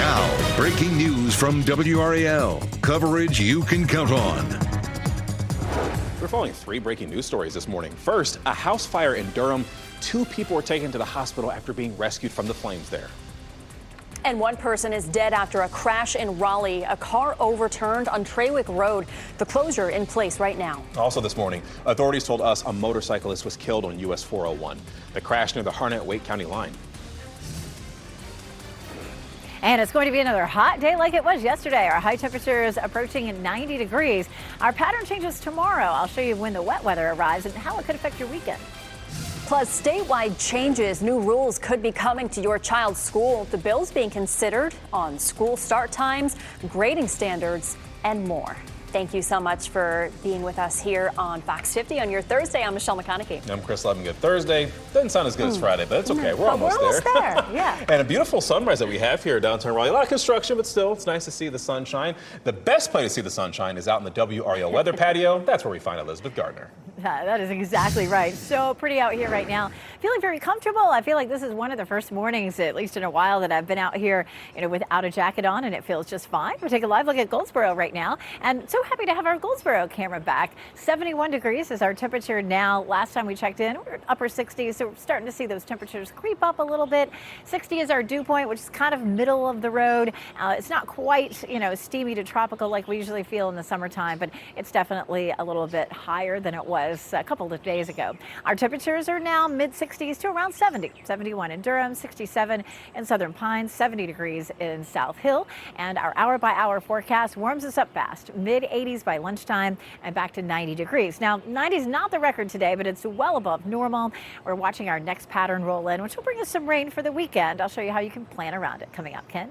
Now, breaking news from WRAL. Coverage you can count on. We're following 3 breaking news stories this morning. First, a house fire in Durham. 2 people were taken to the hospital after being rescued from the flames there. And 1 person is dead after a crash in Raleigh. A car overturned on Trawick Road. The closure in place right now. Also this morning, authorities told us a motorcyclist was killed on US 401. The crash near the Harnett-Wake County line. And it's going to be another hot day like it was yesterday. Our high temperatures approaching 90 degrees. Our pattern changes tomorrow. I'll show you when the wet weather arrives and how it could affect your weekend. Plus, statewide changes. New rules could be coming to your child's school. The bill's being considered on school start times, grading standards, and more. Thank you so much for being with us here on Fox 50 on your Thursday. I'm Michelle McConaughey. I'm Chris Levin. Good Thursday. Doesn't sound as good as Friday, but it's okay. We're almost there. Yeah. And a beautiful sunrise that we have here downtown Raleigh. A lot of construction, but still, it's nice to see the sunshine. The best place to see the sunshine is out in the WRAL weather patio. That's where we find Elizabeth Gardner. Yeah, that is exactly right. So pretty out here right now. Feeling very comfortable. I feel like this is one of the first mornings, at least in a while, that I've been out here, without a jacket on, and it feels just fine. We'll take a live look at Goldsboro right now, and so happy to have our Goldsboro camera back. 71 degrees is our temperature now. Last time we checked in, we were upper 60s, so we're starting to see those temperatures creep up a little bit. 60 is our dew point, which is kind of middle of the road. It's not quite, steamy to tropical like we usually feel in the summertime, but it's definitely a little bit higher than it was a couple of days ago. Our temperatures are now mid 60s to around 70. 71 in Durham, 67 in Southern Pines, 70 degrees in South Hill. And our hour-by-hour forecast warms us up fast. Mid 80s by lunchtime and back to 90 degrees. Now, 90 is not the record today, but it's well above normal. We're watching our next pattern roll in, which will bring us some rain for the weekend. I'll show you how you can plan around it coming up. Ken?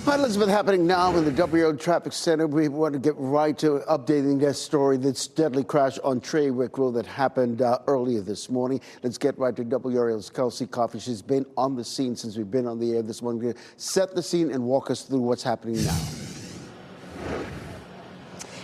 Hi, Elizabeth. Happening now in the WRAL Traffic Center. We want to get right to updating this story, this deadly crash on Trawick Road that happened earlier this morning. Let's get right to WRAL's Kelsey Coffey. She's been on the scene since we've been on the air this morning. Set the scene and walk us through what's happening now.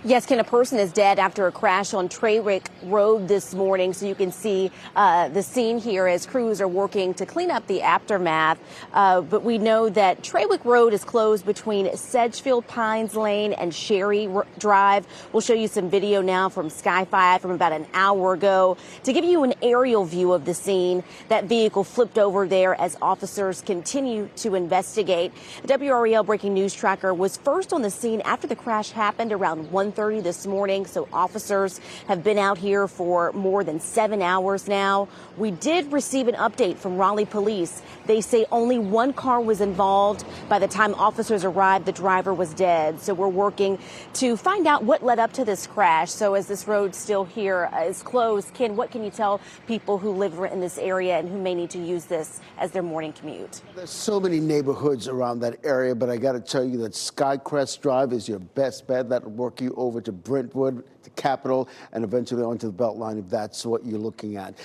Yes, Ken, a person is dead after a crash on Trawick Road this morning. So you can see the scene here as crews are working to clean up the aftermath. But we know that Trawick Road is closed between Sedgefield Pines Lane and Sherry Drive. We'll show you some video now from Sky 5 from about an hour ago to give you an aerial view of the scene. That vehicle flipped over there as officers continue to investigate. The WRAL Breaking News Tracker was first on the scene after the crash happened around 1:30 this morning, so officers have been out here for more than 7 hours now. We did receive an update from Raleigh Police. They say only 1 car was involved. By the time officers arrived, the driver was dead. So we're working to find out what led up to this crash. So as this road still here is closed, Ken, what can you tell people who live in this area and who may need to use this as their morning commute? There's so many neighborhoods around that area, but I got to tell you that Skycrest Drive is your best bet. That'll work you over to Brentwood, to Capitol, and eventually onto the Beltline if that's what you're looking at.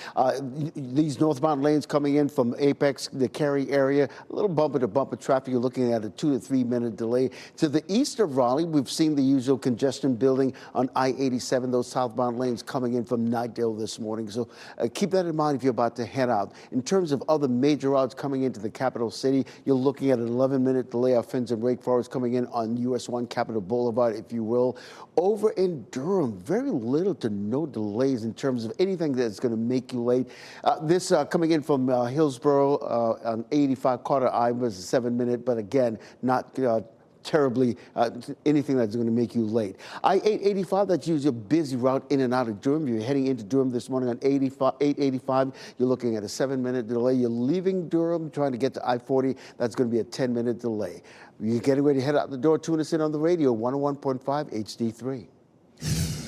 These northbound lanes coming in from Apex, the Cary area, a little bumper-to-bumper traffic. You're looking at a 2 to 3 minute delay. To the east of Raleigh, we've seen the usual congestion building on I-87, those southbound lanes coming in from Knightdale this morning. So keep that in mind if you're about to head out. In terms of other major routes coming into the capital city, you're looking at an 11-minute delay off Finns and Wake Forest coming in on US 1 Capitol Boulevard, if you will. Over in Durham, very little to no delays in terms of anything that's going to make you late. This coming in from Hillsborough on 85 Carter Ave was a 7-minute, but again, not terribly anything that's going to make you late. I-885, that's usually a busy route in and out of Durham. You're heading into Durham this morning on 885. You're looking at a 7-minute delay. You're leaving Durham, trying to get to I-40. That's going to be a 10-minute delay. You're getting ready to head out the door. Tune us in on the radio, 101.5 HD3.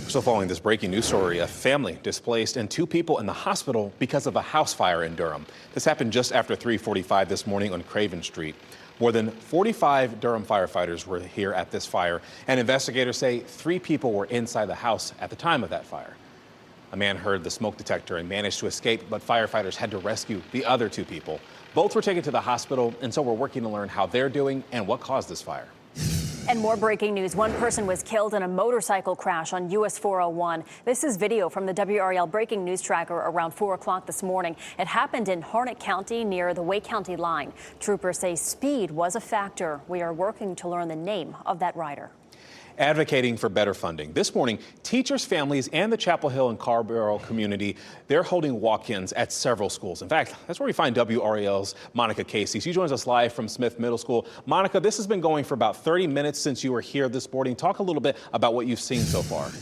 So following this breaking news story, a family displaced and 2 people in the hospital because of a house fire in Durham. This happened just after 3:45 this morning on Craven Street. More than 45 Durham firefighters were here at this fire, and investigators say 3 people were inside the house at the time of that fire. A man heard the smoke detector and managed to escape, but firefighters had to rescue the other 2 people. Both were taken to the hospital, and so we're working to learn how they're doing and what caused this fire. And more breaking news. One person was killed in a motorcycle crash on US 401. This is video from the WRAL breaking news tracker around 4 o'clock this morning. It happened in Harnett County near the Wake County line. Troopers say speed was a factor. We are working to learn the name of that rider. Advocating for better funding. This morning, teachers, families, and the Chapel Hill and Carborough community, they're holding walk-ins at several schools. In fact, that's where we find WRAL's Monica Casey. She joins us live from Smith Middle School. Monica, this has been going for about 30 minutes since you were here this morning. Talk a little bit about what you've seen so far.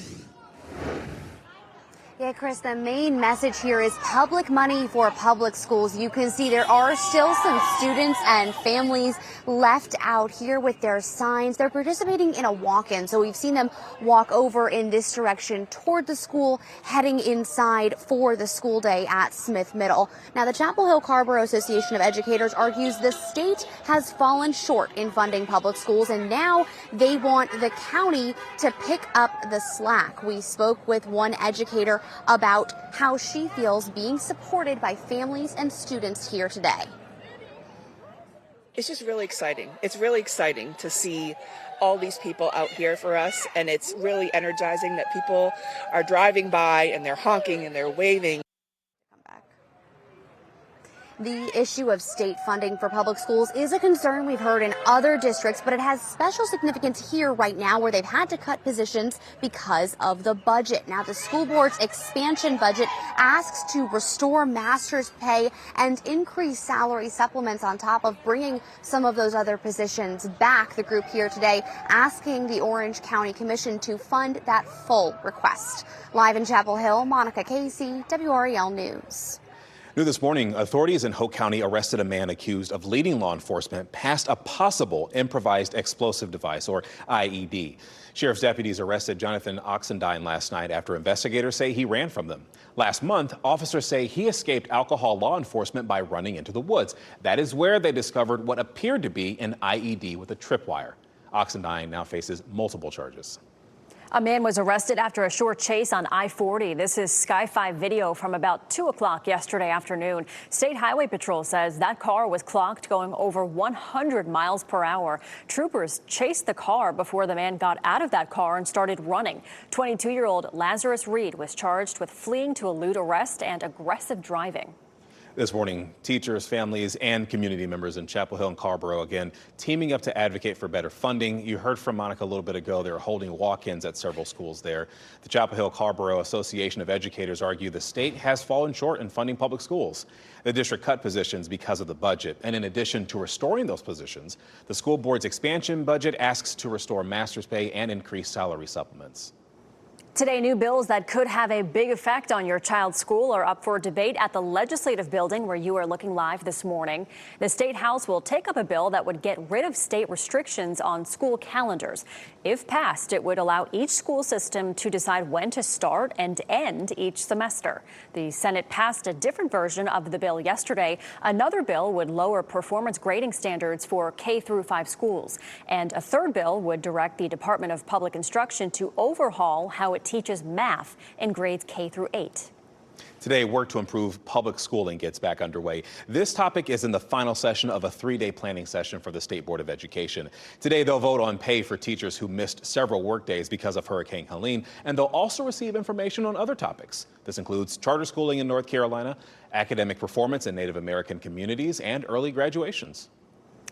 Yeah, Chris, the main message here is public money for public schools. You can see there are still some students and families left out here with their signs. They're participating in a walk-in, so we've seen them walk over in this direction toward the school, heading inside for the school day at Smith Middle. Now, the Chapel Hill Carborough Association of Educators argues the state has fallen short in funding public schools, and now they want the county to pick up the slack. We spoke with one educator about how she feels being supported by families and students here today. It's just really exciting. It's really exciting to see all these people out here for us, and it's really energizing that people are driving by and they're honking and they're waving. The issue of state funding for public schools is a concern we've heard in other districts, but it has special significance here right now where they've had to cut positions because of the budget. Now, the school board's expansion budget asks to restore master's pay and increase salary supplements on top of bringing some of those other positions back. The group here today asking the Orange County Commission to fund that full request. Live in Chapel Hill, Monica Casey, WRAL News. New this morning, authorities in Hoke County arrested a man accused of leading law enforcement past a possible improvised explosive device, or IED. Sheriff's deputies arrested Jonathan Oxendine last night after investigators say he ran from them. Last month, officers say he escaped alcohol law enforcement by running into the woods. That is where they discovered what appeared to be an IED with a tripwire. Oxendine now faces multiple charges. A man was arrested after a short chase on I-40. This is Sky 5 video from about 2 o'clock yesterday afternoon. State Highway Patrol says that car was clocked going over 100 miles per hour. Troopers chased the car before the man got out of that car and started running. 22-year-old Lazarus Reed was charged with fleeing to elude arrest and aggressive driving. This morning, teachers, families, and community members in Chapel Hill and Carborough again teaming up to advocate for better funding. You heard from Monica a little bit ago. They're holding walk-ins at several schools there. The Chapel Hill Carborough Association of Educators argue the state has fallen short in funding public schools. The district cut positions because of the budget. And in addition to restoring those positions, the school board's expansion budget asks to restore master's pay and increase salary supplements. Today, new bills that could have a big effect on your child's school are up for debate at the Legislative Building, where you are looking live this morning. The State House will take up a bill that would get rid of state restrictions on school calendars. If passed, it would allow each school system to decide when to start and end each semester. The Senate passed a different version of the bill yesterday. Another bill would lower performance grading standards for K-5 schools. And a third bill would direct the Department of Public Instruction to overhaul how it teaches math in grades K-8. Today, work to improve public schooling gets back underway. This topic is in the final session of a 3-day planning session for the State Board of Education. Today, they'll vote on pay for teachers who missed several work days because of Hurricane Helene, and they'll also receive information on other topics. This includes charter schooling in North Carolina, academic performance in Native American communities, and early graduations.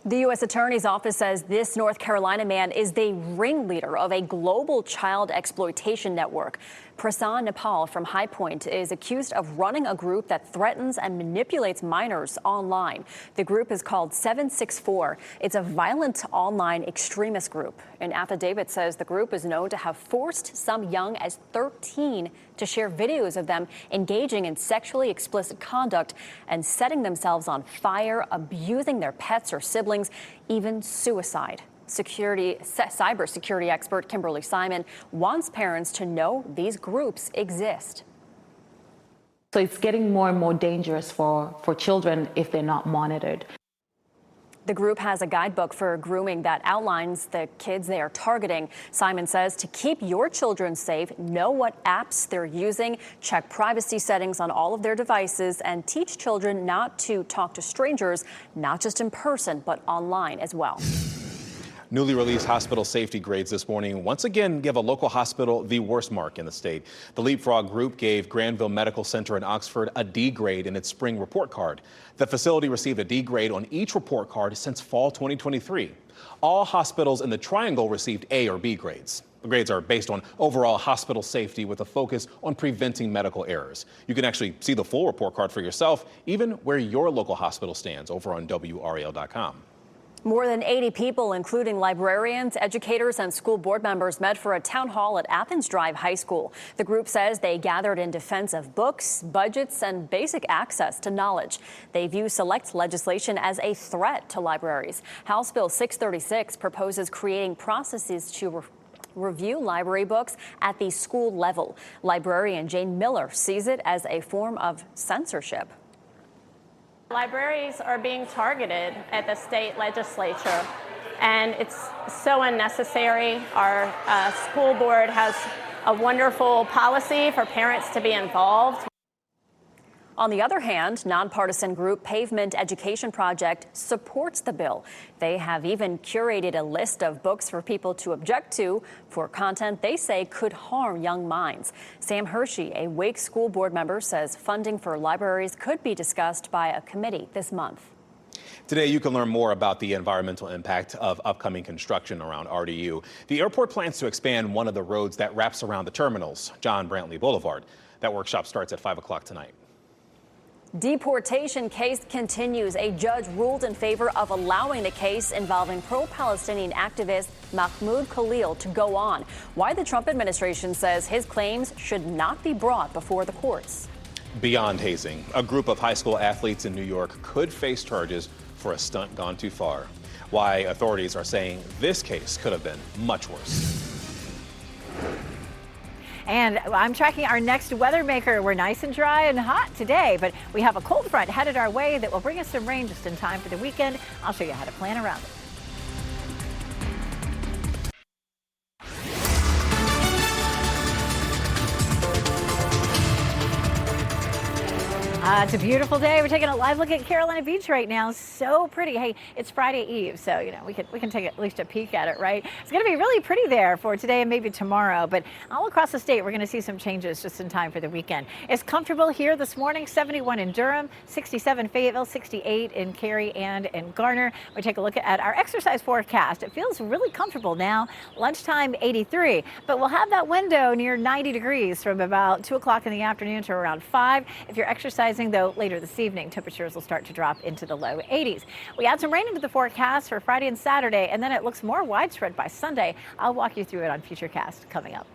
The U.S. Attorney's Office says this North Carolina man is the ringleader of a global child exploitation network. Prasan Nepal from High Point is accused of running a group that threatens and manipulates minors online. The group is called 764. It's a violent online extremist group. An affidavit says the group is known to have forced some young as 13 to share videos of them engaging in sexually explicit conduct and setting themselves on fire, abusing their pets or siblings, even suicide. Cybersecurity expert Kimberly Simon wants parents to know these groups exist. So it's getting more and more dangerous for children if they're not monitored. The group has a guidebook for grooming that outlines the kids they are targeting. Simon says to keep your children safe, know what apps they're using, check privacy settings on all of their devices, and teach children not to talk to strangers, not just in person, but online as well. Newly released hospital safety grades this morning once again give a local hospital the worst mark in the state. The Leapfrog Group gave Granville Medical Center in Oxford a D grade in its spring report card. The facility received a D grade on each report card since fall 2023. All hospitals in the Triangle received A or B grades. The grades are based on overall hospital safety with a focus on preventing medical errors. You can actually see the full report card for yourself, even where your local hospital stands, over on WRAL.com. More than 80 people, including librarians, educators, and school board members, met for a town hall at Athens Drive High School. The group says they gathered in defense of books, budgets, and basic access to knowledge. They view select legislation as a threat to libraries. House Bill 636 proposes creating processes to review library books at the school level. Librarian Jane Miller sees it as a form of censorship. Libraries are being targeted at the state legislature, and it's so unnecessary. Our school board has a wonderful policy for parents to be involved. On the other hand, nonpartisan group Pavement Education Project supports the bill. They have even curated a list of books for people to object to for content they say could harm young minds. Sam Hershey, a Wake School Board member, says funding for libraries could be discussed by a committee this month. Today, you can learn more about the environmental impact of upcoming construction around RDU. The airport plans to expand one of the roads that wraps around the terminals, John Brantley Boulevard. That workshop starts at 5 o'clock tonight. Deportation case continues. A judge ruled in favor of allowing the case involving pro-Palestinian activist Mahmoud Khalil to go on. Why the Trump administration says his claims should not be brought before the courts. Beyond hazing, a group of high school athletes in New York could face charges for a stunt gone too far. Why authorities are saying this case could have been much worse. And I'm tracking our next weather maker. We're nice and dry and hot today, but we have a cold front headed our way that will bring us some rain just in time for the weekend. I'll show you how to plan around it. It's a beautiful day. We're taking a live look at Carolina Beach right now. So pretty. Hey, it's Friday Eve, so we can take at least a peek at it, right? It's going to be really pretty there for today and maybe tomorrow, but all across the state, we're going to see some changes just in time for the weekend. It's comfortable here this morning. 71 in Durham, 67 Fayetteville, 68 in Cary and in Garner. We take a look at our exercise forecast. It feels really comfortable now. Lunchtime 83, but we'll have that window near 90 degrees from about 2 o'clock in the afternoon to around 5. If you're exercising, though, later this evening, temperatures will start to drop into the low 80s. We add some rain into the forecast for Friday and Saturday, and then it looks more widespread by Sunday. I'll walk you through it on Futurecast coming up.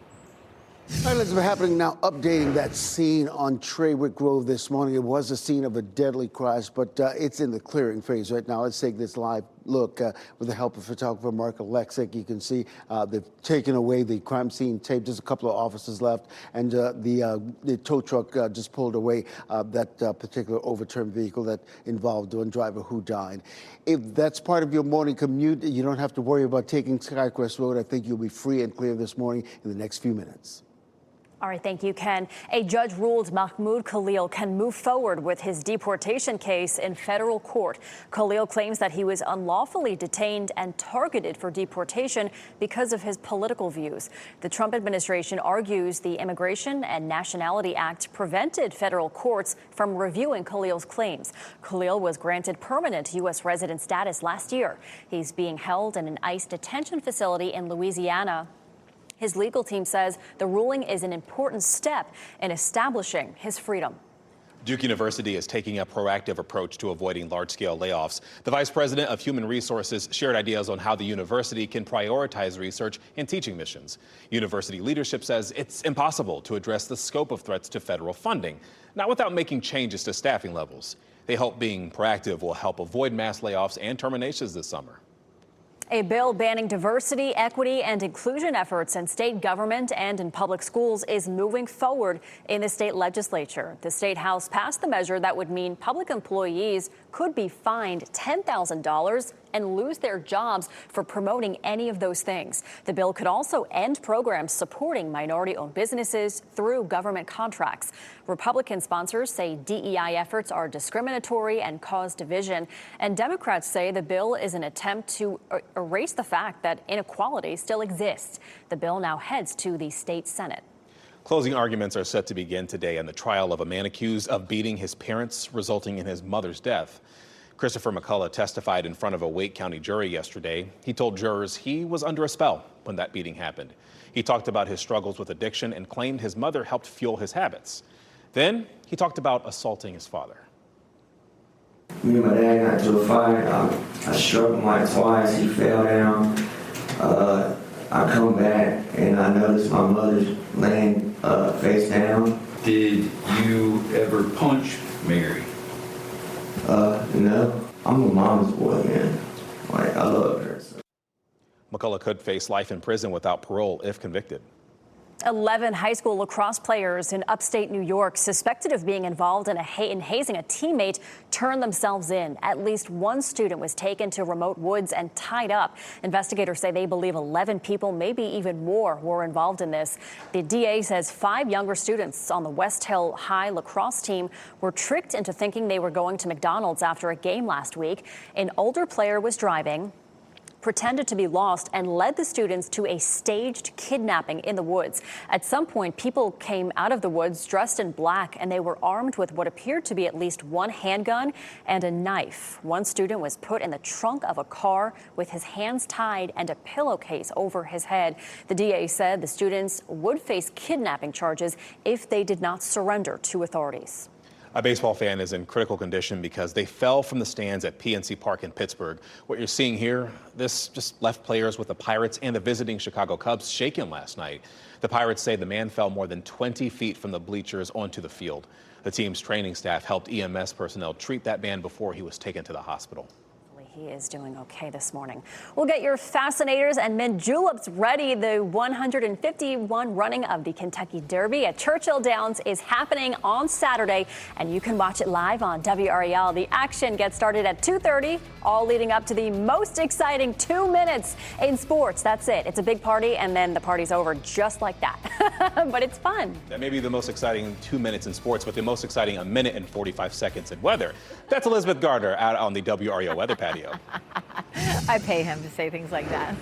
All right, Elizabeth, happening now, updating that scene on Traywick Road this morning. It was the scene of a deadly crash, but it's in the clearing phase right now. Let's take this live look with the help of photographer Mark Alexic. You can see they've taken away the crime scene tape. There's a couple of officers left, and the tow truck just pulled away that particular overturned vehicle that involved one driver who died. If that's part of your morning commute, you don't have to worry about taking Skycrest Road. I think you'll be free and clear this morning in the next few minutes. All right, thank you, Ken. A judge ruled Mahmoud Khalil can move forward with his deportation case in federal court. Khalil claims that he was unlawfully detained and targeted for deportation because of his political views. The Trump administration argues the Immigration and Nationality Act prevented federal courts from reviewing Khalil's claims. Khalil was granted permanent U.S. resident status last year. He's being held in an ICE detention facility in Louisiana. His legal team says the ruling is an important step in establishing his freedom. Duke University is taking a proactive approach to avoiding large-scale layoffs. The vice president of human resources shared ideas on how the university can prioritize research and teaching missions. University leadership says it's impossible to address the scope of threats to federal funding, not without making changes to staffing levels. They hope being proactive will help avoid mass layoffs and terminations this summer. A bill banning diversity, equity, and inclusion efforts in state government and in public schools is moving forward in the state legislature. The state house passed the measure that would mean public employees could be fined $10,000 and lose their jobs for promoting any of those things. The bill could also end programs supporting minority-owned businesses through government contracts. Republican sponsors say DEI efforts are discriminatory and cause division, and Democrats say the bill is an attempt to erase the fact that inequality still exists. The bill now heads to the state Senate. Closing arguments are set to begin today in the trial of a man accused of beating his parents, resulting in his mother's death. Christopher McCullough testified in front of a Wake County jury yesterday. He told jurors he was under a spell when that beating happened. He talked about his struggles with addiction and claimed his mother helped fuel his habits. Then he talked about assaulting his father. Me and my dad got into a fight. I struck him like twice. He fell down. I come back and I noticed my mother's laying face down. Did you ever punch Mary? No. I'm a mama's boy, man. Like, I love her. So. McCullough could face life in prison without parole if convicted. 11 high school lacrosse players in upstate New York suspected of being involved in hazing a teammate turned themselves in. At least one student was taken to remote woods and tied up. Investigators say they believe 11 people, maybe even more, were involved in this. The DA says 5 younger students on the West Hill High lacrosse team were tricked into thinking they were going to McDonald's after a game last week. An older player was driving, pretended to be lost, and led the students to a staged kidnapping in the woods. At some point, people came out of the woods dressed in black, and they were armed with what appeared to be at least one handgun and a knife. One student was put in the trunk of a car with his hands tied and a pillowcase over his head. The DA said the students would face kidnapping charges if they did not surrender to authorities. A baseball fan is in critical condition because they fell from the stands at PNC Park in Pittsburgh. What you're seeing here, this just left players with the Pirates and the visiting Chicago Cubs shaken last night. The Pirates say the man fell more than 20 feet from the bleachers onto the field. The team's training staff helped EMS personnel treat that man before he was taken to the hospital. He is doing okay this morning. We'll get your fascinators and mint juleps ready. The 151 running of the Kentucky Derby at Churchill Downs is happening on Saturday, and you can watch it live on WRAL. The action gets started at 2:30, all leading up to the most exciting 2 minutes in sports. That's it. It's a big party, and then the party's over just like that. But it's fun. That may be the most exciting 2 minutes in sports, but the most exciting 1 minute and 45 seconds in weather. That's Elizabeth Gardner out on the WRAL weather patio. I pay him to say things like that.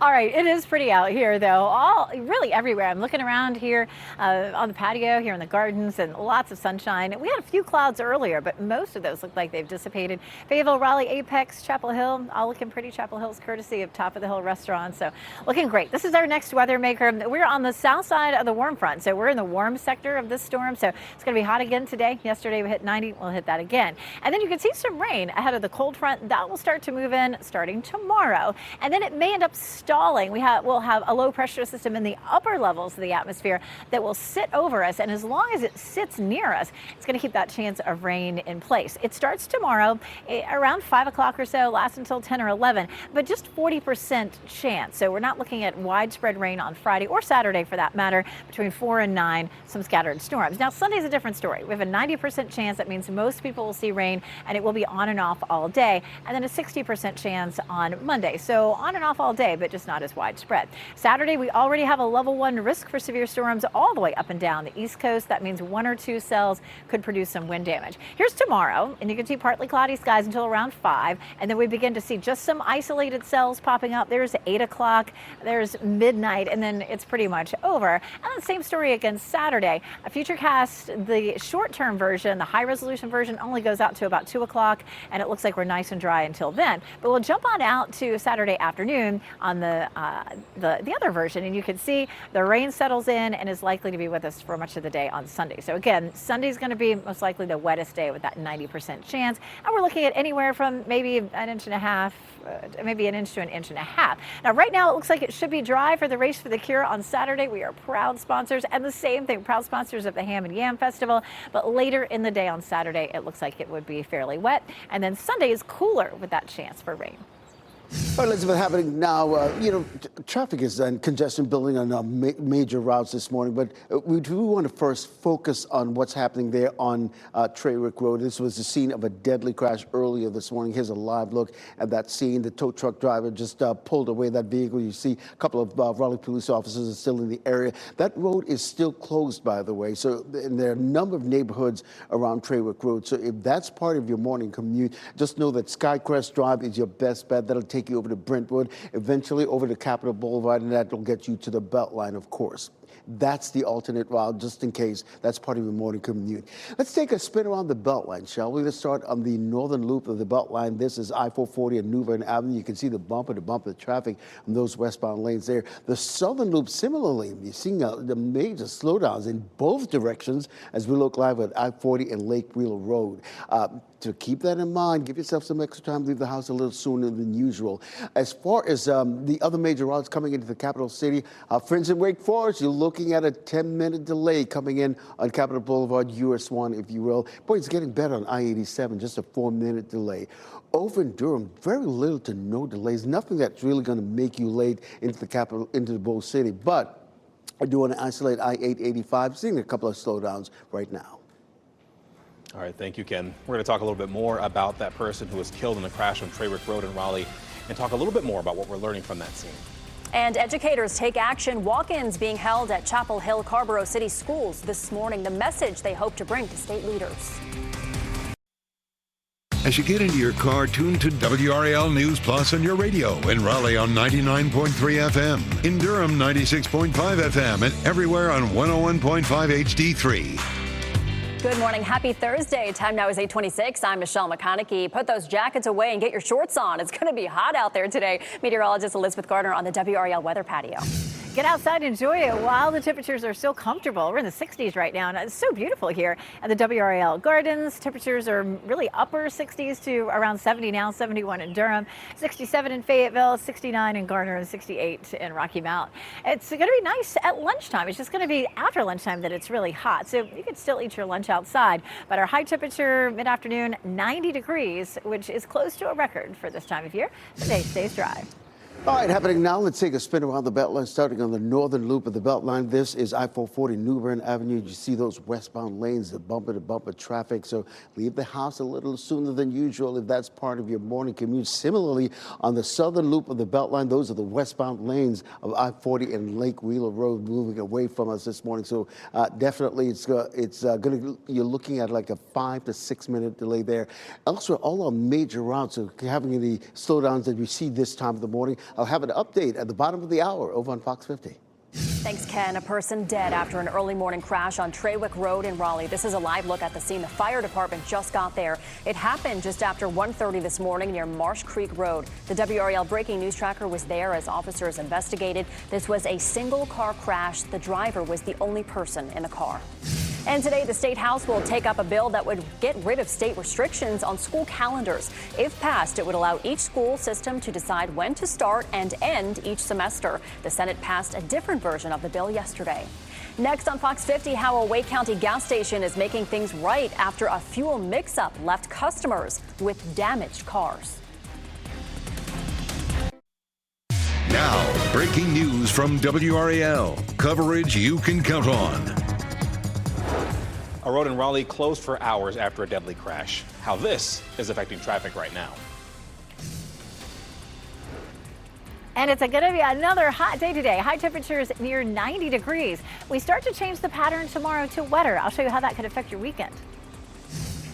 All right, it is pretty out here, though, really everywhere. I'm looking around here on the patio, here in the gardens, and lots of sunshine. We had a few clouds earlier, but most of those look like they've dissipated. Fayetteville, Raleigh, Apex, Chapel Hill, all looking pretty. Chapel Hill's courtesy of Top of the Hill Restaurant, so looking great. This is our next weather maker. We're on the south side of the warm front, so we're in the warm sector of this storm, so it's going to be hot again today. Yesterday we hit 90. We'll hit that again. And then you can see some rain ahead of the cold front. That will start to move in starting tomorrow, and then it may end up stalling. We'll have a low pressure system in the upper levels of the atmosphere that will sit over us, and as long as it sits near us, it's going to keep that chance of rain in place. It starts tomorrow around 5 o'clock or so, lasts until 10 or 11, but just 40% chance. So we're not looking at widespread rain on Friday or Saturday for that matter, between 4 and 9, some scattered storms. Now Sunday's a different story. We have a 90% chance. That means most people will see rain, and it will be on and off all day, and then a 60% chance on Monday. So on and off all day, but just not as widespread. Saturday, we already have a level 1 risk for severe storms all the way up and down the East Coast. That means 1 or 2 cells could produce some wind damage. Here's tomorrow, and you can see partly cloudy skies until around 5, and then we begin to see just some isolated cells popping up. There's 8 o'clock, there's midnight, and then it's pretty much over. And the same story again Saturday. A Futurecast, the short-term version, the high-resolution version, only goes out to about 2 o'clock, and it looks like we're nice and dry until then. But we'll jump on out to Saturday afternoon on the other version, and you can see the rain settles in and is likely to be with us for much of the day on Sunday. So again, Sunday's going to be most likely the wettest day with that 90% chance, and we're looking at anywhere from maybe an inch and a half, maybe an inch to an inch and a half. Now right now it looks like it should be dry for the Race for the Cure on Saturday. We are proud sponsors, and the same thing, proud sponsors of the Ham and Yam Festival, but later in the day on Saturday it looks like it would be fairly wet, and then Sunday is cooler with that chance for rain. All right, Elizabeth, happening now, Traffic is and congestion building on major routes this morning, but we do want to first focus on what's happening there on Traywick Road. This was the scene of a deadly crash earlier this morning. Here's a live look at that scene. The tow truck driver just pulled away that vehicle. You see a couple of Raleigh police officers are still in the area. That road is still closed, by the way. So there are a number of neighborhoods around Traywick Road. So if that's part of your morning commute, just know that Skycrest Drive is your best bet. That'll take you over to Brentwood, eventually over to Capitol Boulevard, and that will get you to the Beltline, of course. That's the alternate route, just in case that's part of your morning commute. Let's take a spin around the Beltline, shall we? Let's start on the northern loop of the Beltline. This is I-440 and New Bern Avenue. You can see the bumper-to-bumper traffic on those westbound lanes there. The southern loop, similarly, you're seeing the major slowdowns in both directions as we look live at I-40 and Lake Wheeler Road. To keep that in mind, give yourself some extra time, leave the house a little sooner than usual. As far as the other major routes coming into the capital city, friends in Wake Forest, you're looking at a 10-minute delay coming in on Capitol Boulevard, US 1, if you will. Boy, it's getting better on I-87, just a 4-minute delay. Over in Durham, very little to no delays, nothing that's really going to make you late into the capital, into the Bull City. But I do want to isolate I-885, seeing a couple of slowdowns right now. All right, thank you, Ken. We're going to talk a little bit more about that person who was killed in the crash on Traywick Road in Raleigh and talk a little bit more about what we're learning from that scene. And educators take action. Walk-ins being held at Chapel Hill, Carrboro City Schools this morning. The message they hope to bring to state leaders. As you get into your car, tune to WRAL News Plus on your radio. In Raleigh on 99.3 FM. In Durham, 96.5 FM. And everywhere on 101.5 HD3. Good morning. Happy Thursday. Time now is 8:26. I'm Michelle McConaughey. Put those jackets away and get your shorts on. It's going to be hot out there today. Meteorologist Elizabeth Gardner on the WRAL weather patio. Get outside, enjoy it while the temperatures are still comfortable. We're in the 60s right now, and it's so beautiful here at the WRAL Gardens. Temperatures are really upper 60s to around 70 now, 71 in Durham, 67 in Fayetteville, 69 in Garner, and 68 in Rocky Mount. It's going to be nice at lunchtime. It's just going to be after lunchtime that it's really hot, so you can still eat your lunch outside. But our high temperature mid-afternoon, 90 degrees, which is close to a record for this time of year. The day stays dry. All right, happening now. Let's take a spin around the Beltline, starting on the northern loop of the Beltline. This is I-440 New Bern Avenue. You see those westbound lanes, the bumper-to-bumper traffic. So leave the house a little sooner than usual if that's part of your morning commute. Similarly, on the southern loop of the Beltline, those are the westbound lanes of I-40 and Lake Wheeler Road moving away from us this morning. So definitely, it's going to. You're looking at like a 5 to 6 minute delay there. Elsewhere, all our major routes are having the slowdowns that we see this time of the morning. I'll have an update at the bottom of the hour over on Fox 50. Thanks, Ken. A person dead after an early morning crash on Traywick Road in Raleigh. This is a live look at the scene. The fire department just got there. It happened just after 1:30 this morning near Marsh Creek Road. The WRAL breaking news tracker was there as officers investigated. This was a single car crash. The driver was the only person in the car. And today, the State House will take up a bill that would get rid of state restrictions on school calendars. If passed, it would allow each school system to decide when to start and end each semester. The Senate passed a different version of the bill yesterday. Next on Fox 50, how a Wake County gas station is making things right after a fuel mix-up left customers with damaged cars. Now, breaking news from WRAL. Coverage you can count on. A road in Raleigh closed for hours after a deadly crash. How this is affecting traffic right now. And it's going to be another hot day today. High temperatures near 90 degrees. We start to change the pattern tomorrow to wetter. I'll show you how that could affect your weekend.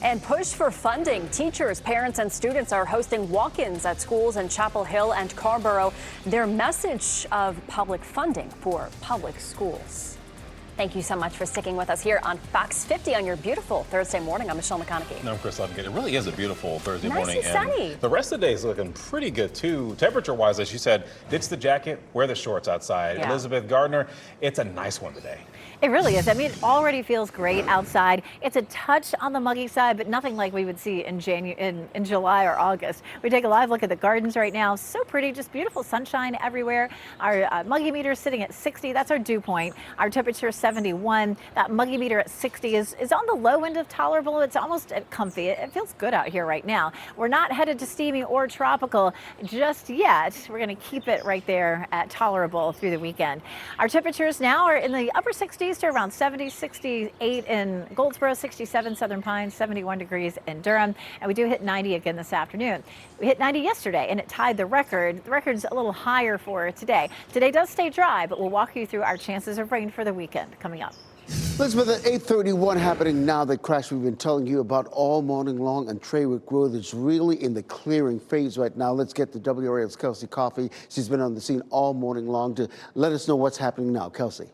And push for funding. Teachers, parents, and students are hosting walk-ins at schools in Chapel Hill and Carrboro. Their message of public funding for public schools. Thank you so much for sticking with us here on Fox 50 on your beautiful Thursday morning. I'm Michelle McConaughey. No, I'm Chris Levingate. It really is a beautiful Thursday Nice morning. and sunny. The rest of the day is looking pretty good, too. Temperature-wise, as you said, ditch the jacket, wear the shorts outside. Yeah. Elizabeth Gardner, it's a nice one today. It really is. I mean, it already feels great outside. It's a touch on the muggy side, but nothing like we would see in July or August. We take a live look at the gardens right now. So pretty, just beautiful sunshine everywhere. Our muggy meter is sitting at 60. That's our dew point. Our temperature 70. 71. That muggy meter at 60 is on the low end of tolerable. It's almost comfy. It feels good out here right now. We're not headed to steamy or tropical just yet. We're going to keep it right there at tolerable through the weekend. Our temperatures now are in the upper 60s to around 70, 68 in Goldsboro, 67 Southern Pines, 71 degrees in Durham, and we do hit 90 again this afternoon. We hit 90 yesterday, and it tied the record. The record's a little higher for today. Today does stay dry, but we'll walk you through our chances of rain for the weekend coming up. Elizabeth, at 8:31 happening now, the crash we've been telling you about all morning long on Traywick Road is really in the clearing phase right now. Let's get to WRAL's Kelsey Coffey. She's been on the scene all morning long to let us know what's happening now. Kelsey.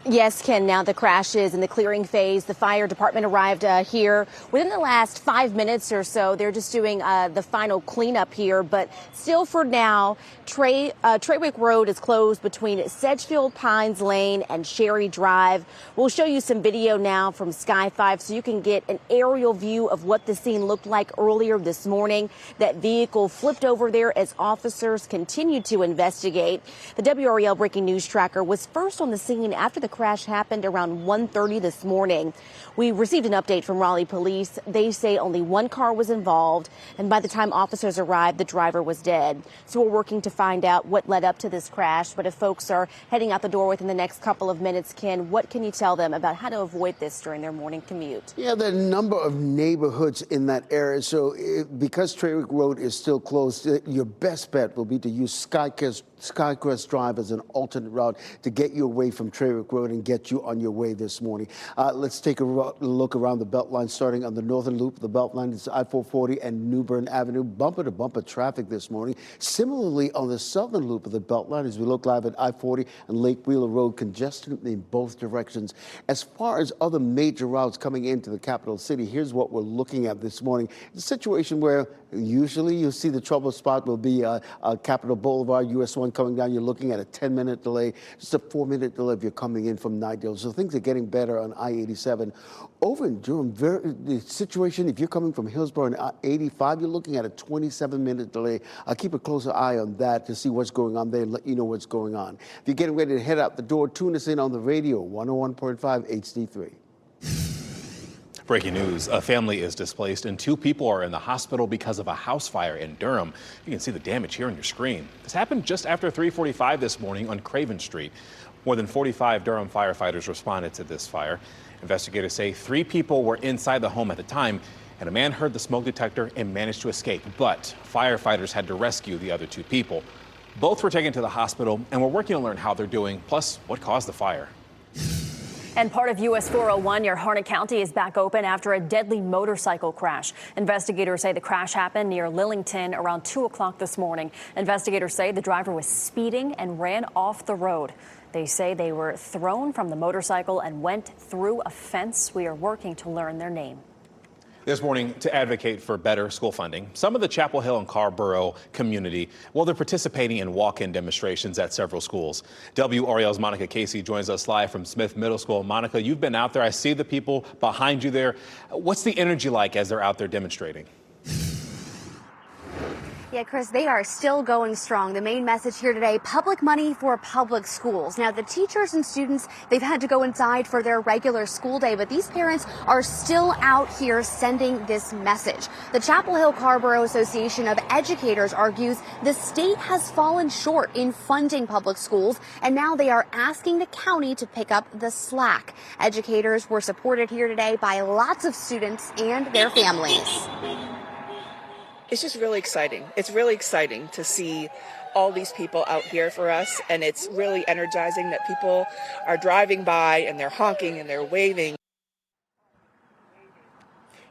Yes, Ken, now the crash is in the clearing phase. The fire department arrived here within the last 5 minutes or so. They're just doing the final cleanup here. But still for now, Traywick Road is closed between Sedgefield Pines Lane and Sherry Drive. We'll show you some video now from Sky 5 so you can get an aerial view of what the scene looked like earlier this morning. That vehicle flipped over there as officers continued to investigate. The WRAL Breaking News Tracker was first on the scene after the crash happened around 1:30 this morning. We received an update from Raleigh police. They say only one car was involved, and by the time officers arrived, the driver was dead. So we're working to find out what led up to this crash. But if folks are heading out the door within the next couple of minutes, Ken, what can you tell them about how to avoid this during their morning commute? Yeah, there are a number of neighborhoods in that area. So because Traywick Road is still closed, your best bet will be to use Skycrest Drive as an alternate route to get you away from Traywick Road and get you on your way this morning. Let's take a look around the Beltline, starting on the northern loop. The Beltline is I-440 and New Bern Avenue, bumper-to-bumper traffic this morning. Similarly, on the southern loop of the Beltline, as we look live at I-40 and Lake Wheeler Road, congestion in both directions. As far as other major routes coming into the capital city, here's what we're looking at this morning. It's a situation where usually you see the trouble spot will be Capitol Boulevard, US 1 coming down. You're looking at a 10-minute delay, just a 4-minute delay if you're coming in from Nightdale. So things are getting better on I-87. Over in Durham, the situation, if you're coming from Hillsborough and I-85, you're looking at a 27-minute delay. I'll keep a closer eye on that to see what's going on there and let you know what's going on. If you're getting ready to head out the door, tune us in on the radio, 101.5 HD3. Breaking news, a family is displaced and 2 people are in the hospital because of a house fire in Durham. You can see the damage here on your screen. This happened just after 3:45 this morning on Craven Street. More than 45 Durham firefighters responded to this fire. Investigators say 3 people were inside the home at the time, and a man heard the smoke detector and managed to escape. But firefighters had to rescue the other 2 people. Both were taken to the hospital, and we're working to learn how they're doing, plus what caused the fire. And part of US 401 near Harnett County is back open after a deadly motorcycle crash. Investigators say the crash happened near Lillington around 2 o'clock this morning. Investigators say the driver was speeding and ran off the road. They say they were thrown from the motorcycle and went through a fence. We are working to learn their name. This morning, to advocate for better school funding, some of the Chapel Hill and Carborough community, well, they're participating in walk-in demonstrations at several schools. WRAL's Monica Casey joins us live from Smith Middle School. Monica, you've been out there. I see the people behind you there. What's the energy like as they're out there demonstrating? Yeah, Chris, they are still going strong. The main message here today, public money for public schools. Now, the teachers and students, they've had to go inside for their regular school day, but these parents are still out here sending this message. The Chapel Hill Carborough Association of Educators argues the state has fallen short in funding public schools, and now they are asking the county to pick up the slack. Educators were supported here today by lots of students and their families. It's just really exciting. It's really exciting to see all these people out here for us, and it's really energizing that people are driving by and they're honking and they're waving.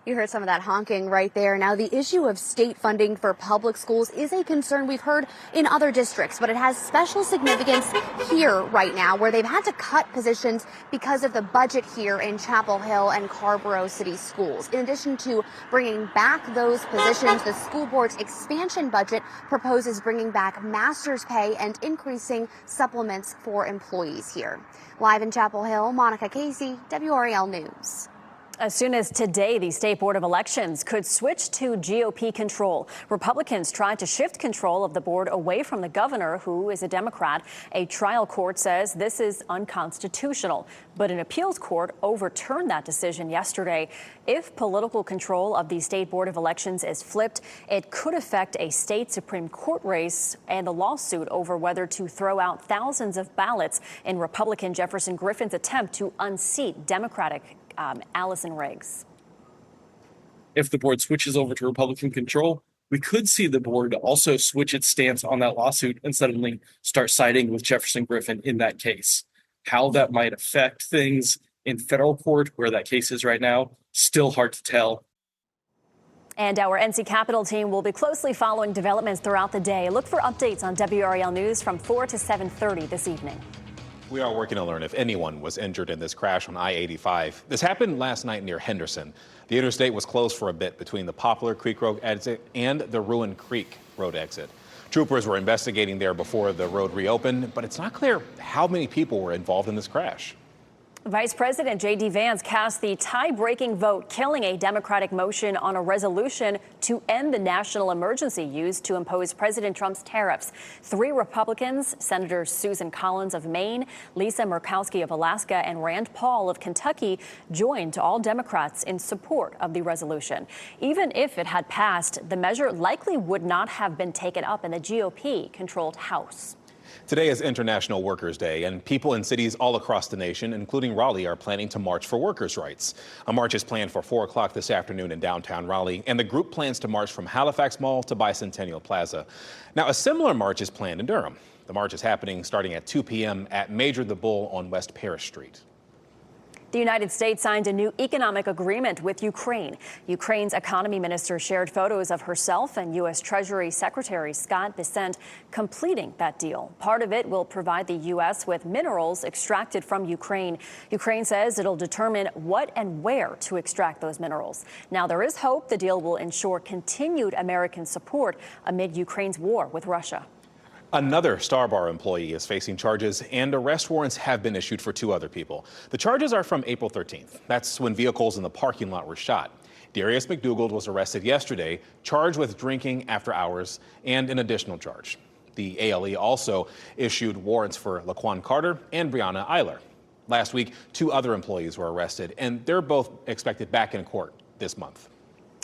You heard some of that honking right there. Now, the issue of state funding for public schools is a concern we've heard in other districts, but it has special significance here right now, where they've had to cut positions because of the budget here in Chapel Hill and Carborough City Schools. In addition to bringing back those positions, the school board's expansion budget proposes bringing back master's pay and increasing supplements for employees here. Live in Chapel Hill, Monica Casey, WRAL News. As soon as today, the State Board of Elections could switch to GOP control. Republicans tried to shift control of the board away from the governor, who is a Democrat. A trial court says this is unconstitutional, but an appeals court overturned that decision yesterday. If political control of the State Board of Elections is flipped, it could affect a state Supreme Court race and a lawsuit over whether to throw out thousands of ballots in Republican Jefferson Griffin's attempt to unseat Democratic Allison Riggs. If the board switches over to Republican control, we could see the board also switch its stance on that lawsuit and suddenly start siding with Jefferson Griffin in that case. How that might affect things in federal court, where that case is right now, still hard to tell. And our NC Capitol team will be closely following developments throughout the day. Look for updates on WRAL News from 4 to 7:30 this evening. We are working to learn if anyone was injured in this crash on I-85. This happened last night near Henderson. The interstate was closed for a bit between the Poplar Creek Road exit and the Ruin Creek Road exit. Troopers were investigating there before the road reopened, but it's not clear how many people were involved in this crash. Vice President J.D. Vance cast the tie-breaking vote, killing a Democratic motion on a resolution to end the national emergency used to impose President Trump's tariffs. 3 Republicans, Senators Susan Collins of Maine, Lisa Murkowski of Alaska, and Rand Paul of Kentucky, joined all Democrats in support of the resolution. Even if it had passed, the measure likely would not have been taken up in the GOP-controlled House. Today is International Workers' Day, and people in cities all across the nation, including Raleigh, are planning to march for workers' rights. A march is planned for 4 o'clock this afternoon in downtown Raleigh, and the group plans to march from Halifax Mall to Bicentennial Plaza. Now, a similar march is planned in Durham. The march is happening starting at 2 p.m. at Major the Bull on West Paris Street. The United States signed a new economic agreement with Ukraine. Ukraine's economy minister shared photos of herself and U.S. Treasury Secretary Scott Bessent completing that deal. Part of it will provide the U.S. with minerals extracted from Ukraine. Ukraine says it'll determine what and where to extract those minerals. Now, there is hope the deal will ensure continued American support amid Ukraine's war with Russia. Another Star Bar employee is facing charges, and arrest warrants have been issued for 2 other people. The charges are from April 13th. That's when vehicles in the parking lot were shot. Darius McDougald was arrested yesterday, charged with drinking after hours and an additional charge. The ALE also issued warrants for Laquan Carter and Brianna Eiler. Last week, 2 other employees were arrested, and they're both expected back in court this month.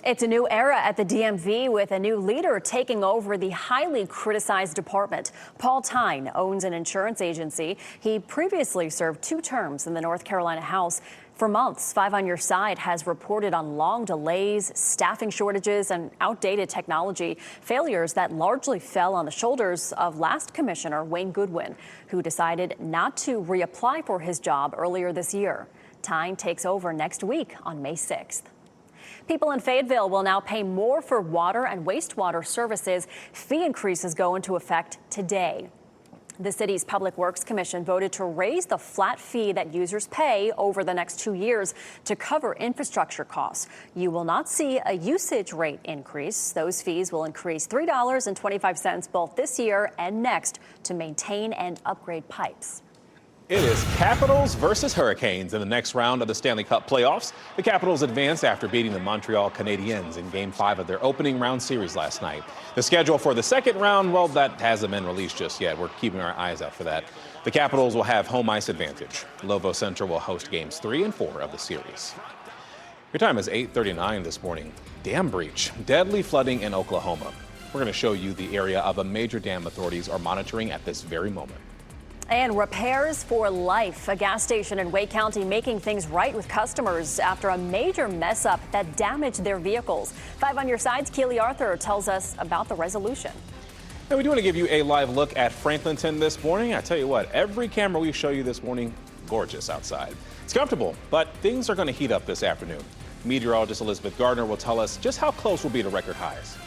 It's a new era at the DMV with a new leader taking over the highly criticized department. Paul Tyne owns an insurance agency. He previously served 2 terms in the North Carolina House. For months, 5 on Your Side has reported on long delays, staffing shortages, and outdated technology, failures that largely fell on the shoulders of last commissioner Wayne Goodwin, who decided not to reapply for his job earlier this year. Tyne takes over next week on May 6th. People in Fayetteville will now pay more for water and wastewater services. Fee increases go into effect today. The city's Public Works Commission voted to raise the flat fee that users pay over the next 2 years to cover infrastructure costs. You will not see a usage rate increase. Those fees will increase $3.25 both this year and next to maintain and upgrade pipes. It is Capitals versus Hurricanes in the next round of the Stanley Cup playoffs. The Capitals advanced after beating the Montreal Canadiens in Game 5 of their opening round series last night. The schedule for the second round, well, that hasn't been released just yet. We're keeping our eyes out for that. The Capitals will have home ice advantage. Lovo Center will host Games 3 and 4 of the series. Your time is 8:39 this morning. Dam breach, deadly flooding in Oklahoma. We're going to show you the area of a major dam authorities are monitoring at this very moment. And repairs for life. A gas station in Wake County making things right with customers after a major mess up that damaged their vehicles. 5 on Your Side's Keely Arthur tells us about the resolution. Now, we do want to give you a live look at Franklinton this morning. I tell you what, every camera we show you this morning, gorgeous outside. It's comfortable, but things are going to heat up this afternoon. Meteorologist Elizabeth Gardner will tell us just how close we'll be to record highs.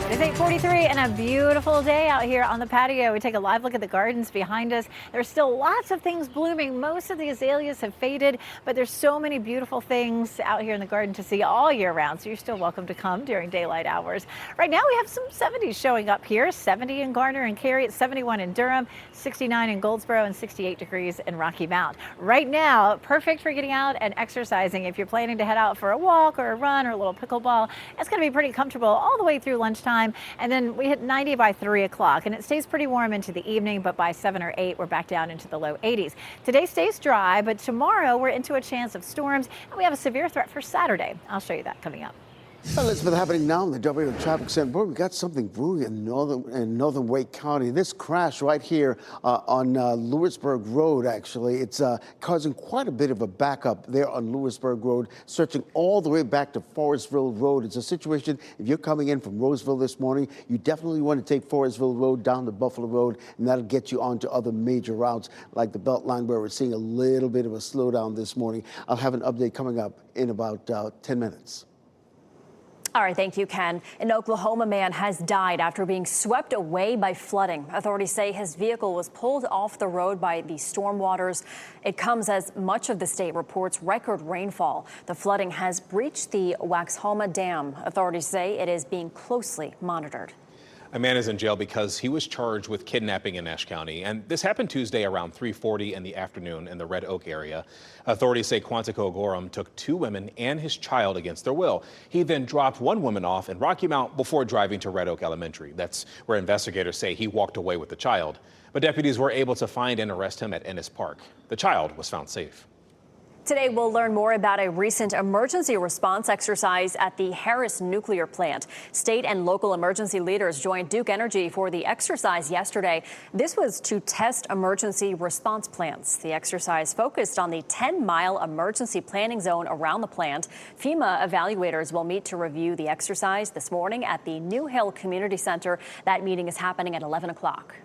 It's 8:40 6:43 and a beautiful day out here on the patio. We take a live look at the gardens behind us. There's still lots of things blooming. Most of the azaleas have faded, but there's so many beautiful things out here in the garden to see all year round. So you're still welcome to come during daylight hours. Right now we have some 70s showing up here. 70 in Garner and Cary, 71 in Durham, 69 in Goldsboro, and 68 degrees in Rocky Mount. Right now, perfect for getting out and exercising. If you're planning to head out for a walk or a run or a little pickleball, it's going to be pretty comfortable all the way through lunchtime, and then we hit 90 by 3 o'clock, and it stays pretty warm into the evening, but by 7 or 8 we're back down into the low 80s. Today stays dry, but tomorrow we're into a chance of storms, and we have a severe threat for Saturday. I'll show you that coming up. Well, Elizabeth, happening now in the WRAL Traffic Center. Boy, we got something brewing in northern Wake County. This crash right here on Lewisburg Road, actually, it's causing quite a bit of a backup there on Lewisburg Road, stretching all the way back to Forestville Road. It's a situation, if you're coming in from Roseville this morning, you definitely want to take Forestville Road down to Buffalo Road, and that'll get you onto other major routes like the Beltline, where we're seeing a little bit of a slowdown this morning. I'll have an update coming up in about 10 minutes. All right, thank you, Ken. An Oklahoma man has died after being swept away by flooding. Authorities say his vehicle was pulled off the road by the storm waters. It comes as much of the state reports record rainfall. The flooding has breached the Waxahoma Dam. Authorities say it is being closely monitored. A man is in jail because he was charged with kidnapping in Nash County, and this happened Tuesday around 3:40 in the afternoon in the Red Oak area. Authorities say Quantico Gorham took 2 women and his child against their will. He then dropped 1 woman off in Rocky Mount before driving to Red Oak Elementary. That's where investigators say he walked away with the child. But deputies were able to find and arrest him at Ennis Park. The child was found safe. Today, we'll learn more about a recent emergency response exercise at the Harris nuclear plant. State and local emergency leaders joined Duke Energy for the exercise yesterday. This was to test emergency response plans. The exercise focused on the 10-mile emergency planning zone around the plant. FEMA evaluators will meet to review the exercise this morning at the New Hill Community Center. That meeting is happening at 11 o'clock.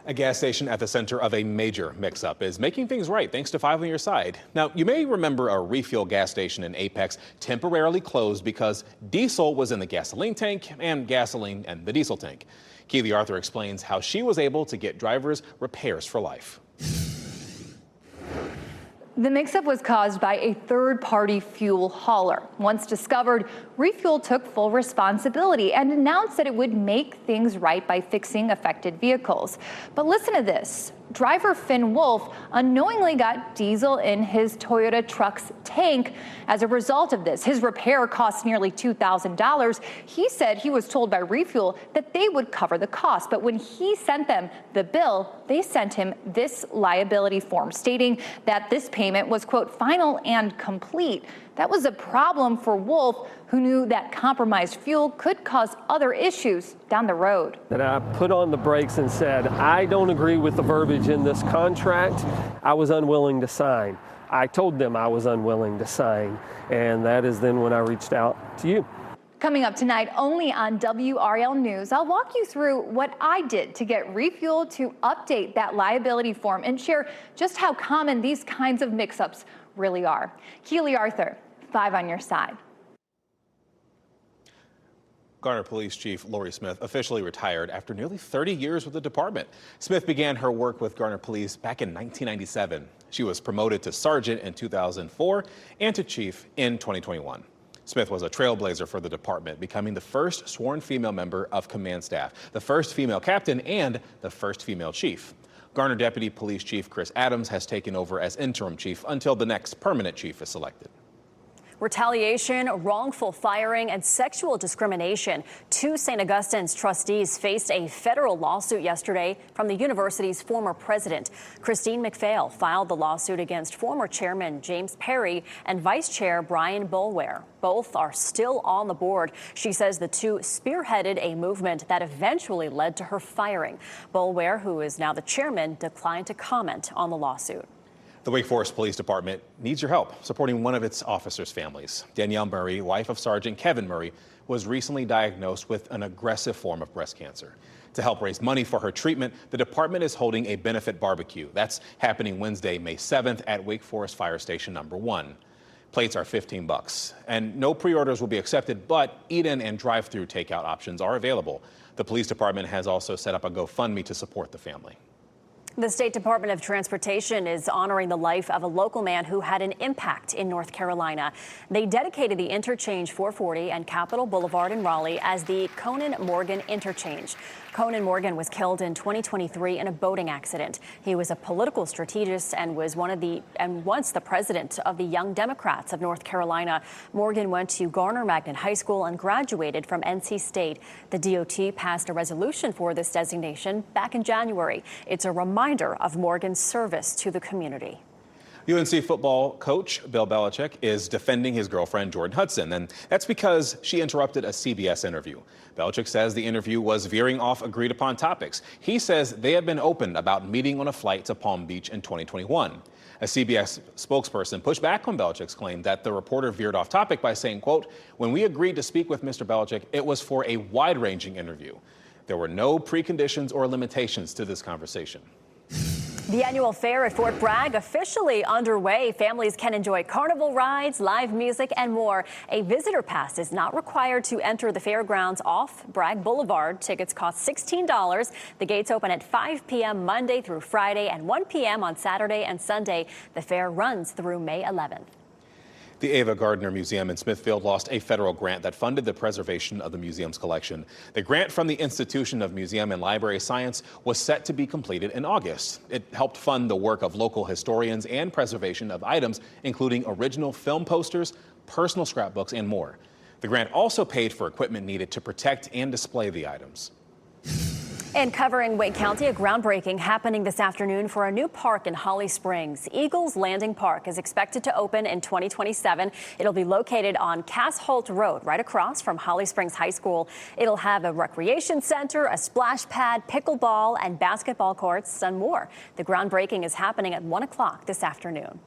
A gas station at the center of a major mix-up is making things right thanks to 5 on Your Side. Now, you may remember a refuel gas station in Apex temporarily closed because diesel was in the gasoline tank and gasoline in the diesel tank. Keely Arthur explains how she was able to get drivers repairs for life. The mix-up was caused by a third-party fuel hauler. Once discovered, Refuel took full responsibility and announced that it would make things right by fixing affected vehicles. But listen to this. Driver Finn Wolf unknowingly got diesel in his Toyota truck's tank. As a result of this, his repair cost nearly $2,000. He said he was told by Refuel that they would cover the cost. But when he sent them the bill, they sent him this liability form stating that this payment was, quote, final and complete. That was a problem for Wolf, who knew that compromised fuel could cause other issues down the road. And I put on the brakes and said, I don't agree with the verbiage in this contract. I was unwilling to sign. I told them I was unwilling to sign. And that is then when I reached out to you. Coming up tonight only on WRAL News, I'll walk you through what I did to get Refuel to update that liability form and share just how common these kinds of mix-ups really are. Keely Arthur, 5 on Your Side. Garner Police Chief Lori Smith officially retired after nearly 30 years with the department. Smith began her work with Garner Police back in 1997. She was promoted to sergeant in 2004 and to chief in 2021. Smith was a trailblazer for the department, becoming the first sworn female member of command staff, the first female captain, and the first female chief. Garner Deputy Police Chief Chris Adams has taken over as interim chief until the next permanent chief is selected. Retaliation, wrongful firing, and sexual discrimination. 2 St. Augustine's trustees faced a federal lawsuit yesterday from the university's former president. Christine McPhail filed the lawsuit against former chairman James Perry and vice chair Brian Boulware. Both are still on the board. She says the 2 spearheaded a movement that eventually led to her firing. Boulware, who is now the chairman, declined to comment on the lawsuit. The Wake Forest Police Department needs your help supporting one of its officers' families. Danielle Murray, wife of Sergeant Kevin Murray, was recently diagnosed with an aggressive form of breast cancer. To help raise money for her treatment, the department is holding a benefit barbecue. That's happening Wednesday, May 7th at Wake Forest Fire Station number 1. Plates are $15, and no pre-orders will be accepted, but eat-in and drive-through takeout options are available. The police department has also set up a GoFundMe to support the family. The State Department of Transportation is honoring the life of a local man who had an impact in North Carolina. They dedicated the Interchange 440 and Capitol Boulevard in Raleigh as the Conan Morgan Interchange. Conan Morgan was killed in 2023 in a boating accident. He was a political strategist and was once the president of the Young Democrats of North Carolina. Morgan went to Garner Magnet High School and graduated from NC State. The DOT passed a resolution for this designation back in January. It's a reminder of Morgan's service to the community. UNC football coach Bill Belichick is defending his girlfriend Jordan Hudson, and that's because she interrupted a CBS interview. Belichick says the interview was veering off agreed upon topics. He says they had been open about meeting on a flight to Palm Beach in 2021. A CBS spokesperson pushed back on Belichick's claim that the reporter veered off topic by saying, quote, "When we agreed to speak with Mr. Belichick, it was for a wide-ranging interview. There were no preconditions or limitations to this conversation." The annual fair at Fort Bragg officially underway. Families can enjoy carnival rides, live music, and more. A visitor pass is not required to enter the fairgrounds off Bragg Boulevard. Tickets cost $16. The gates open at 5 p.m. Monday through Friday and 1 p.m. on Saturday and Sunday. The fair runs through May 11th. The Ava Gardner Museum in Smithfield lost a federal grant that funded the preservation of the museum's collection. The grant from the Institution of Museum and Library Science was set to be completed in August. It helped fund the work of local historians and preservation of items, including original film posters, personal scrapbooks, and more. The grant also paid for equipment needed to protect and display the items. And covering Wake County, a groundbreaking happening this afternoon for a new park in Holly Springs. Eagles Landing Park is expected to open in 2027. It'll be located on Cass Holt Road, right across from Holly Springs High School. It'll have a recreation center, a splash pad, pickleball, and basketball courts, and more. The groundbreaking is happening at 1 o'clock this afternoon.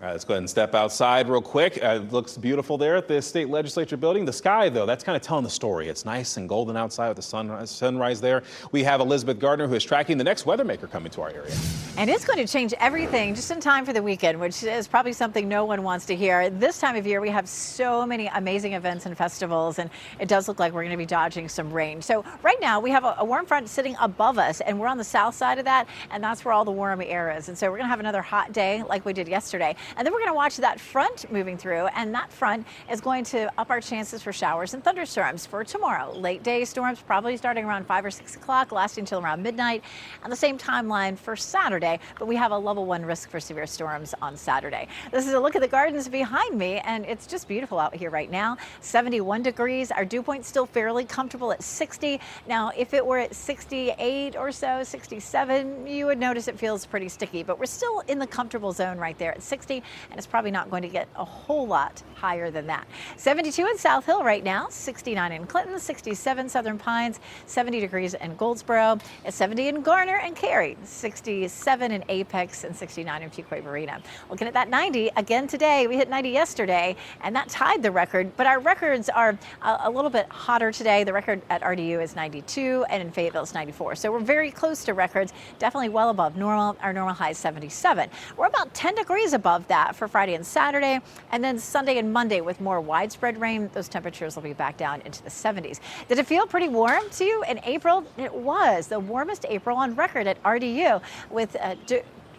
All right, let's go ahead and step outside real quick. It looks beautiful there at the state legislature building. The sky, though, that's kind of telling the story. It's nice and golden outside with the sunrise there. We have Elizabeth Gardner, who is tracking the next weather maker coming to our area. And it's going to change everything just in time for the weekend, which is probably something no one wants to hear. This time of year, we have so many amazing events and festivals, and it does look like we're going to be dodging some rain. So right now, we have a warm front sitting above us, and we're on the south side of that, and that's where all the warm air is. And so we're going to have another hot day like we did yesterday. And then we're going to watch that front moving through, and that front is going to up our chances for showers and thunderstorms for tomorrow. Late day storms probably starting around 5 or 6 o'clock, lasting till around midnight. On the same timeline for Saturday, but we have a level 1 risk for severe storms on Saturday. This is a look at the gardens behind me, and it's just beautiful out here right now. 71 degrees. Our dew point still fairly comfortable at 60. Now, if it were at 68 or so, 67, you would notice it feels pretty sticky, but we're still in the comfortable zone right there at 60. And it's probably not going to get a whole lot higher than that. 72 in South Hill right now, 69 in Clinton, 67 Southern Pines, 70 degrees in Goldsboro, it's 70 in Garner and Cary, 67 in Apex, and 69 in Fuquay Varina. Looking at that 90 again today, we hit 90 yesterday, and that tied the record, but our records are a little bit hotter today. The record at RDU is 92, and in Fayetteville it's 94. So we're very close to records, definitely well above normal. Our normal high is 77. We're about 10 degrees above that for Friday and Saturday, and then Sunday and Monday with more widespread rain, those temperatures will be back down into the 70s. Did it feel pretty warm to you in April? It was the warmest April on record at RDU with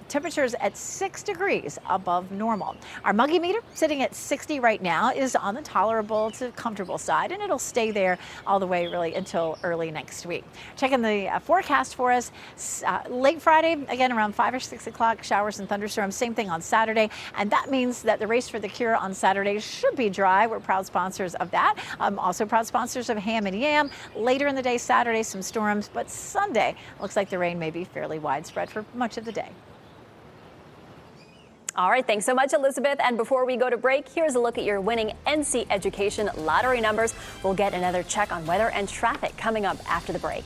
temperatures at 6 degrees above normal. Our muggy meter sitting at 60 right now is on the tolerable to comfortable side, and it'll stay there all the way really until early next week. Checking the forecast for us, late Friday, again around 5 or 6 o'clock, showers and thunderstorms, same thing on Saturday, and that means that the race for the cure on Saturday should be dry. We're proud sponsors of that. Also proud sponsors of Ham and Yam. Later in the day, Saturday, some storms, but Sunday looks like the rain may be fairly widespread for much of the day. All right, thanks so much, Elizabeth. And before we go to break, here's a look at your winning NC Education lottery numbers. We'll get another check on weather and traffic coming up after the break.